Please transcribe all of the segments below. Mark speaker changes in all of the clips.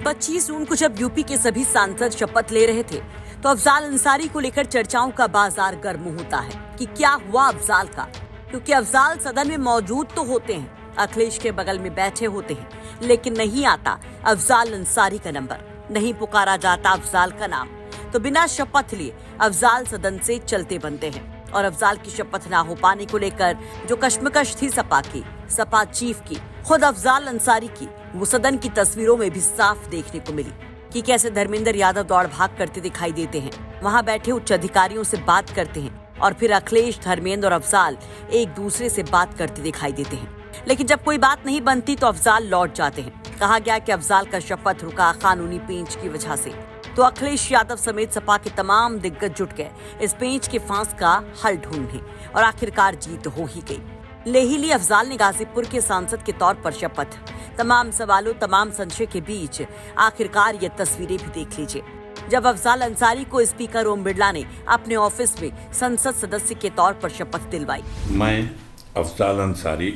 Speaker 1: 25 जून को जब यूपी के सभी सांसद शपथ ले रहे थे तो अफजाल अंसारी को लेकर चर्चाओं का बाजार गर्म होता है कि क्या हुआ अफजाल का, क्योंकि अफजाल सदन में मौजूद तो होते हैं, अखिलेश के बगल में बैठे होते हैं, लेकिन नहीं आता अफजाल अंसारी का नंबर, नहीं पुकारा जाता अफजाल का नाम। तो बिना शपथ लिए अफजाल सदन से चलते बनते हैं और अफजाल की शपथ ना हो पाने को लेकर जो कश्मकश थी सपा चीफ की, खुद अफजाल अंसारी की, वो सदन की तस्वीरों में भी साफ देखने को मिली कि कैसे धर्मेंद्र यादव दौड़ भाग करते दिखाई देते हैं, वहां बैठे उच्च अधिकारियों से बात करते हैं और फिर अखिलेश, धर्मेंद्र और अफजाल एक दूसरे से बात करते दिखाई देते हैं। लेकिन जब कोई बात नहीं बनती तो अफजाल लौट जाते हैं। कहा गया कि अफजाल का शपथ रुका कानूनी पेंच की वजह से, तो अखिलेश यादव समेत सपा के तमाम दिग्गज जुट गए इस पेंच के फांस का हल ढूंढने और आखिरकार जीत हो ही गई। ले ही ली अफजाल ने गाजीपुर के सांसद के तौर पर शपथ। तमाम सवालों, तमाम संशय के बीच आखिरकार ये तस्वीरें भी देख लीजिए जब अफजाल अंसारी को स्पीकर ओम बिरला ने अपने ऑफिस में संसद सदस्य के तौर पर शपथ दिलवाई।
Speaker 2: मैं अफजाल अंसारी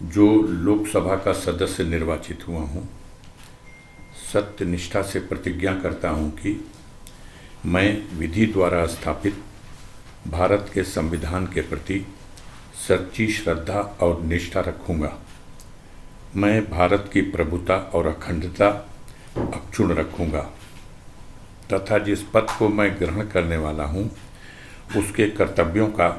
Speaker 2: जो लोकसभा का सदस्य निर्वाचित हुआ हूँ, सत्य निष्ठा से प्रतिज्ञा करता हूँ कि मैं विधि द्वारा स्थापित भारत के संविधान के प्रति सच्ची श्रद्धा और निष्ठा रखूंगा। मैं भारत की प्रभुता और अखंडता अक्षुण्ण रखूंगा तथा जिस पद को मैं ग्रहण करने वाला हूं, उसके कर्तव्यों का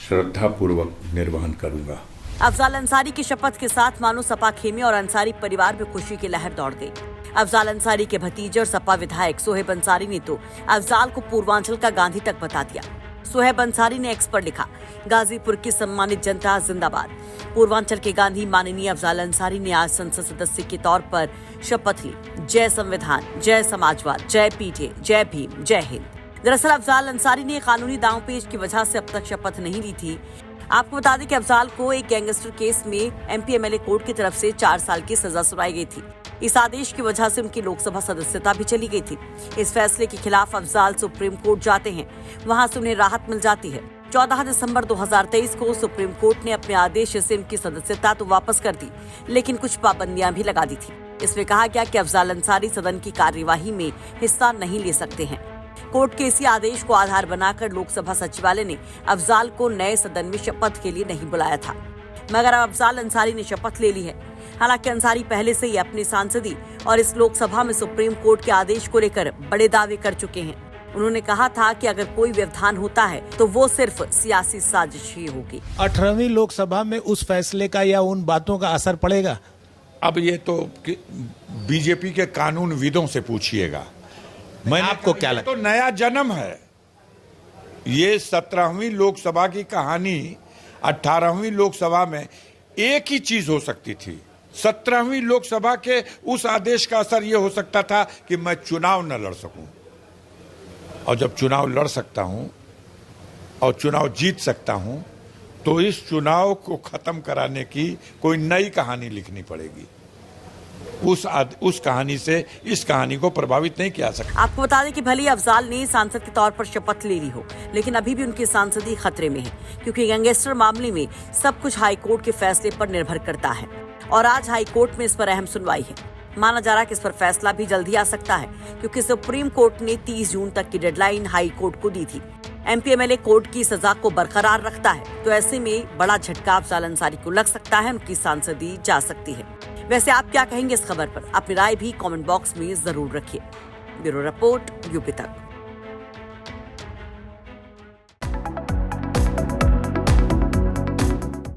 Speaker 2: श्रद्धापूर्वक निर्वहन करूंगा।
Speaker 1: अफजाल अंसारी की शपथ के साथ मानो सपा खेमे और अंसारी परिवार में खुशी की लहर दौड़ गई। अफजाल अंसारी के भतीजे और सपा विधायक सोहेब अंसारी ने तो अफजाल को पूर्वांचल का गांधी तक बता दिया। सोहेब अंसारी ने एक्स पर लिखा, गाजीपुर की सम्मानित जनता जिंदाबाद। पूर्वांचल के गांधी माननीय अफजाल अंसारी ने आज संसद सदस्य के तौर पर शपथ ली। जय संविधान, जय समाजवाद, जय पीटीए, जय भीम, जय हिंद। दरअसल अफजाल अंसारी ने कानूनी दांवपेच की वजह से अब तक शपथ नहीं ली थी। आपको बता दें कि अफजाल को एक गैंगस्टर केस में एमपी एमएलए कोर्ट की तरफ से 4 साल की सजा सुनाई गई थी। इस आदेश की वजह से उनकी लोकसभा सदस्यता भी चली गई थी। इस फैसले के खिलाफ अफजाल सुप्रीम कोर्ट जाते हैं, वहां से उन्हें राहत मिल जाती है। 14 दिसंबर 2023 को सुप्रीम कोर्ट ने अपने आदेश से उनकी सदस्यता तो वापस कर दी, लेकिन कुछ पाबंदियां भी लगा दी थी। इसमें कहा गया कि अफजाल अंसारी सदन की कार्यवाही में हिस्सा नहीं ले सकते हैं। कोर्ट के इसी आदेश को आधार बनाकर लोकसभा सचिवालय ने अफजाल को नए सदन में शपथ के लिए नहीं बुलाया था, मगर अब अफजाल अंसारी ने शपथ ले ली है। हालांकि अंसारी पहले से ही अपनी सांसदी और इस लोकसभा में सुप्रीम कोर्ट के आदेश को लेकर बड़े दावे कर चुके हैं। उन्होंने कहा था कि अगर कोई व्यवधान होता है तो वो सिर्फ सियासी साजिश ही होगी।
Speaker 3: 18वीं लोकसभा में उस फैसले का या उन बातों का असर पड़ेगा?
Speaker 4: अब ये तो बीजेपी के कानून विदों से पूछिएगा।
Speaker 3: मैं आपको क्या लगता?
Speaker 4: तो नया जन्म है ये। 17वीं लोकसभा की कहानी 18वीं लोकसभा में एक ही चीज हो सकती थी। 17वीं लोकसभा के उस आदेश का असर यह हो सकता था कि मैं चुनाव न लड़ सकूं, और जब चुनाव लड़ सकता हूं और चुनाव जीत सकता हूं तो इस चुनाव को खत्म कराने की कोई नई कहानी लिखनी पड़ेगी। उस कहानी से इस कहानी को प्रभावित नहीं किया सकता।
Speaker 1: आपको बता दें कि भले ही अफजाल ने सांसद के तौर पर शपथ ले ली हो, लेकिन अभी भी उनकी सांसदी खतरे में है, क्योंकि गैंगस्टर मामले में सब कुछ हाईकोर्ट के फैसले पर निर्भर करता है और आज हाईकोर्ट में इस पर अहम सुनवाई है। माना जा रहा है कि इस पर फैसला भी जल्दी आ सकता है, क्योंकि सुप्रीम कोर्ट ने 30 जून तक की डेडलाइन हाई कोर्ट को दी थी। एमपी एमएलए कोर्ट की सजा को बरकरार रखता है, तो ऐसे में बड़ा झटका अफजाल अंसारी को लग सकता है, उनकी सांसदी जा सकती है। वैसे आप क्या कहेंगे इस खबर पर? अपनी राय भी कमेंट बॉक्स में जरूर रखिए। ब्यूरो रिपोर्ट, यूपी तक।